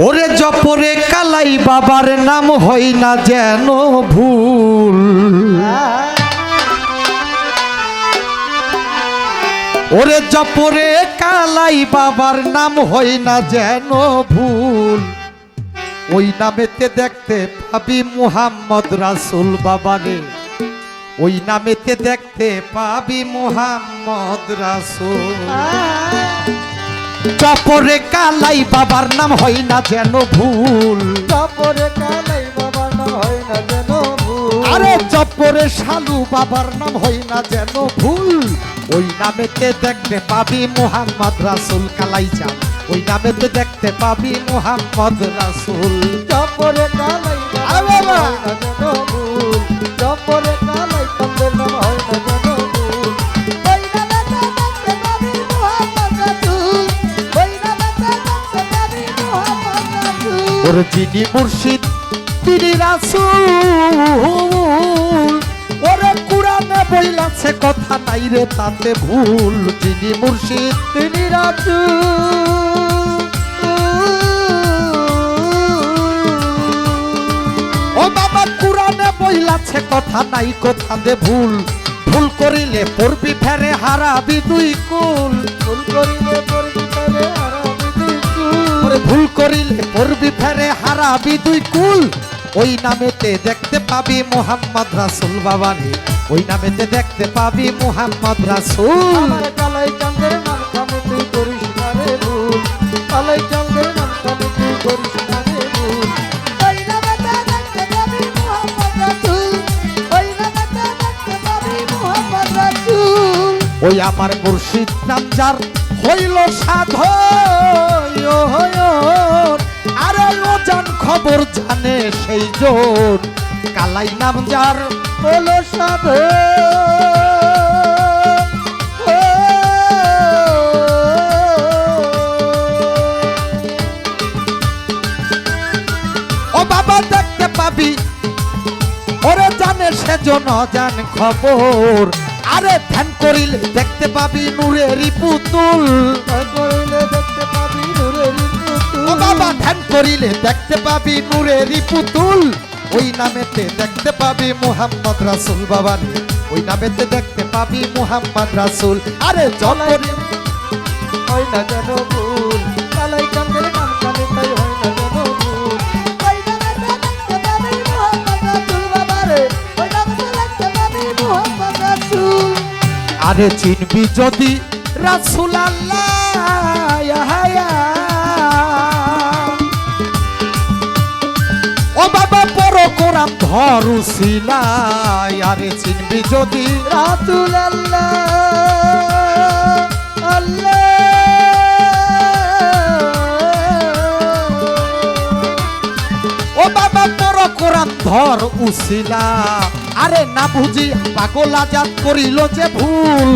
ওরে জপরে কালাই বাবার নাম হয় না যেন ভুল। ওরে জপরে কালাই বাবার নাম হয় না যেন ভুল। ওই নামেতে দেখতে পাবি মুহাম্মদ রাসূল বাবারে, ওই নামেতে দেখতে পাবি মুহাম্মদ রাসূল। জপরে কালাই বাবার নাম হয় না যেন ভুল। জপরে কালাই বাবার নাম হয় না যেন ভুল। আরে জপরে শালু বাবার নাম হয় না যেন ভুল। ওই নামেতে দেখতে পাবি মুহাম্মদ রাসূল কালাই চাঁদ, ওই নামেতে দেখতে পাবি মুহাম্মদ রাসূল। জপরে কালাই বাবার নাম হয় না যেন ভুল। জপরে কালাই চাঁদের নাম হয় না যেন ভুল। ওই নামেতে দেখতে পাবি মুহাম্মদ রাসূল। ওই নামেতে দেখতে পাবি মুহাম্মদ রাসূল। ওর যিনি মুর্শিদ তিনি রাসূল। ওরে কুরআনে বইলাছে কথা নাই রে তাতে ভুল। যিনি মুর্শিদ তিনি রাসূল। ও বাবা কুরআনে বইলাছে কথা নাই কথাতে ভুল। ভুল করিলে পড়বি ফেরে হারাবি দুই কুল। ভুল করিলে পড়বি ফেরে হারাবি দুই কুল। ওরে ভুল করিলে পড়বি ফেরে হারাবি দুই কুল। ওই নামেতে দেখতে পাবি মুহাম্মদ রাসূল বাবারে, ওই নামেতে দেখতে পাবি মুহাম্মদ রাসূল। আমার কালাই চাঁদের নাম কানে তুই করিস না রে ভুল। কালাই চাঁদের নাম কানে তুই করিস না রে ভুল। ওই নামেতে দেখতে পাবি মুহাম্মদ রাসূল। ওই নামেতে দেখতে পাবি মুহাম্মদ রাসূল। ওই আমার মুর্শিদ নাম যার হইল সাধন। আরে ও জান খবর জানে সেই জন। কালাই নাম যার হলো সাধন। ও বাবা দেখতে পাবি ওরে জানে সেজন জান খবর। আরে ধ্যান করিলে দেখতে পাবি নূরেরই পুতুল। ধ্যান করিলে দেখতে পাবি নূরেরই পুতুল। ও বাবা ধ্যান করিলে দেখতে পাবি নূরেরই পুতুল। ওই নামেতে দেখতে পাবি মুহাম্মদ রাসূল বাবারে, ওই নামেতে দেখতে পাবি মুহাম্মদ রাসূল। আরে জপরে হয় না যেন ভুল। কালাই চাঁদের নাম কানে তাই হয় না যেন ভুল। ওই নামেতে দেখতে পাবি মুহাম্মদ রাসূল বাবারে, ওই নামেতে দেখতে পাবি মুহাম্মদ রাসূল। আরে চিনবি যদি রাসূল আল্লাহ। ও বাবা পড় কোরআন ধর উসিলায়। আরে চিনবি যদি রাসূল আল্লাহ আল্লাহ। ও বাবা পড় কোরআন ধর উসিলা। আরে না বুঝি পাগল আজাদ করিল যে ভুল।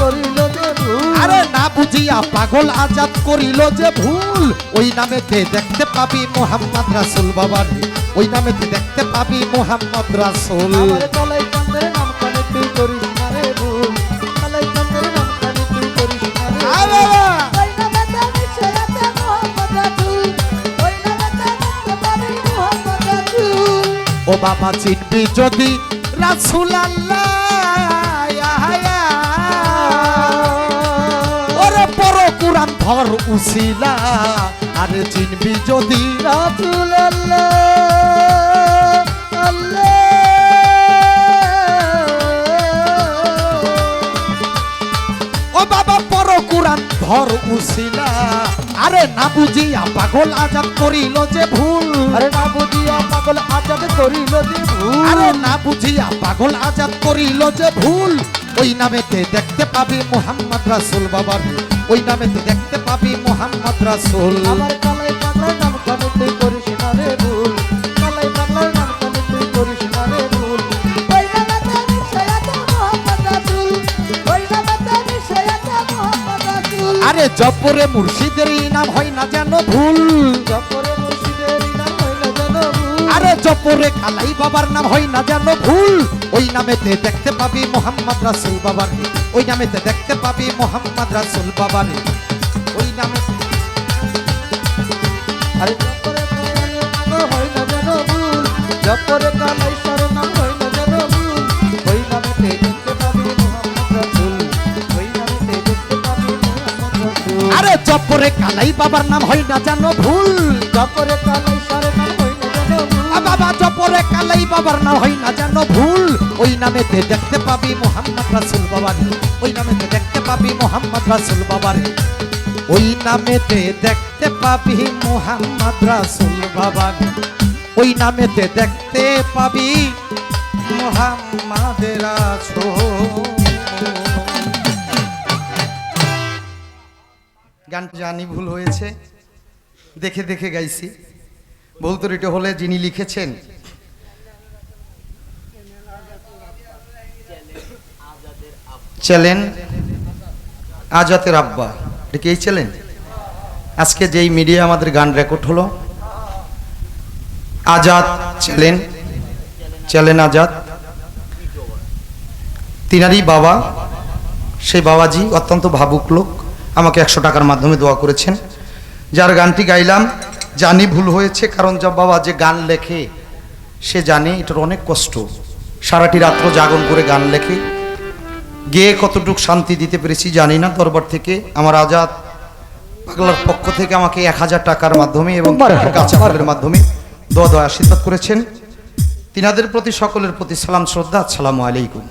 করিল যে ভুল। আরে না বুঝিয়া পাগল আজাদ করিল যে ভুল। ওই নামেতে দেখতে পাবি মুহাম্মদ রাসূল বাবারে, ওই নামেতে দেখতে পাবি মুহাম্মদ রাসূল। আমার কালাই চাঁদের নাম কানে তুই করিস না রে ভুল। কালাই চাঁদের নাম কানে তুই করিস না রে ভুল। ওই নামেতে নিশ্চয়তা মুহাম্মদ রাসূল। ওই নামেতে দেখতে পাবি মুহাম্মদ রাসূল। ও বাবা চিনবি যদি রাসূল আল্লাহ। ওরে পড় কুরআন ধর উসিলা। আরে চিনবি যদি রাসূল আল্লাহ আল্লাহ। ও বাবা পড় কুরআন ধর উসিলা। আরে না বুঝিয়া পাগল আজাদ করিল যে ভুল। আরে না বুঝিয়া পাগল আজাদ করিল যে ভুল। আরে না বুঝিয়া পাগল আজাদ করিল যে ভুল। ওই নামেতে দেখতে পাবি মুহাম্মদ রাসূল বাবারে, ওই নামেতে দেখতে পাবি মুহাম্মদ রাসূল। আমার কালাই পাগলার নাম কানে তুই করিস না রে ভুল। কালাই পাগলার নাম কানে তুই করিস না রে ভুল। ওই নামেতে নিশ্চয়তা মুহাম্মদ রাসূল। ওই নামেতে নিশ্চয়তা মুহাম্মদ রাসূল। আরে জপরে মুর্শিদের নাম হয় না যেন ভুল। জপরে মুর্শিদের নাম হয় না যেন ভুল। আরে জপরে কালাই বাবার নাম হয় না যেন ভুল। ওই নামেতে দেখতে পাবি মুহাম্মদ রাসূল বাবারে, ওই নামেতে দেখতে পাবি মুহাম্মদ রাসূল বাবারে, ওই নামেতে আরে জপরে কালাইয়ের নাম হয় না যেন ভুল, জপরে কালাই সার নাম হয় না যেন ভুল, ওই নামেতে দেখতে পাবি মুহাম্মদ রাসূল, ওই নামেতে দেখতে পাবি মুহাম্মদ রাসূল। আরে জপরে কালাই বাবার নাম হয় না জানো ভুল, জপরে কালাই সার নাম হয় না যেন ভুল, বাবা জপরে কালাই বাবার নাম হয় না জানো ভুল, ওই নামেতে দেখতে পাবি মুহাম্মদ রাসূল বাবারে, ওই নামেতে দেখতে পাবি মুহাম্মদ রাসূল বাবারে, ওই নামেতে দেখতে পাবি মুহাম্মদ রাসূল বাবারে, ওই নামেতে দেখতে পাবি মুহাম্মদ রাসূল। গানটা জানি ভুল হয়েছে, দেখে দেখে গাইছি, ভুল ত্রুটি হলে যিনি লিখেছেন চ্যালেন আজাতের আব্বা, এটা কি এই চ্যালেন? আজকে যেই মিডিয়া আমাদের গান রেকর্ড হলো আজাদ চ্যালেন, চ্যালেন আজাদ, তিনারই বাবা, সেই বাবাজি অত্যন্ত ভাবুক লোক, আমাকে 100 টাকার মাধ্যমে দোয়া করেছেন। যার গানটি গাইলাম জানি ভুল হয়েছে, কারণ যা বাবা যে গান লেখে সে জানে এটার অনেক কষ্ট, সারাটি রাত্র জাগরণ করে গান লেখে, গেয়ে কতটুকু শান্তি দিতে পেরেছি জানি না। দরবার থেকে আমার আজাদ পাগলার পক্ষ থেকে আমাকে 1000 টাকার মাধ্যমে এবং কাঁচা ফলের মাধ্যমে দোয়া আশীর্বাদ করেছেন। তিনাদের প্রতি সকলের প্রতি সালাম শ্রদ্ধা, আসসালামু আলাইকুম।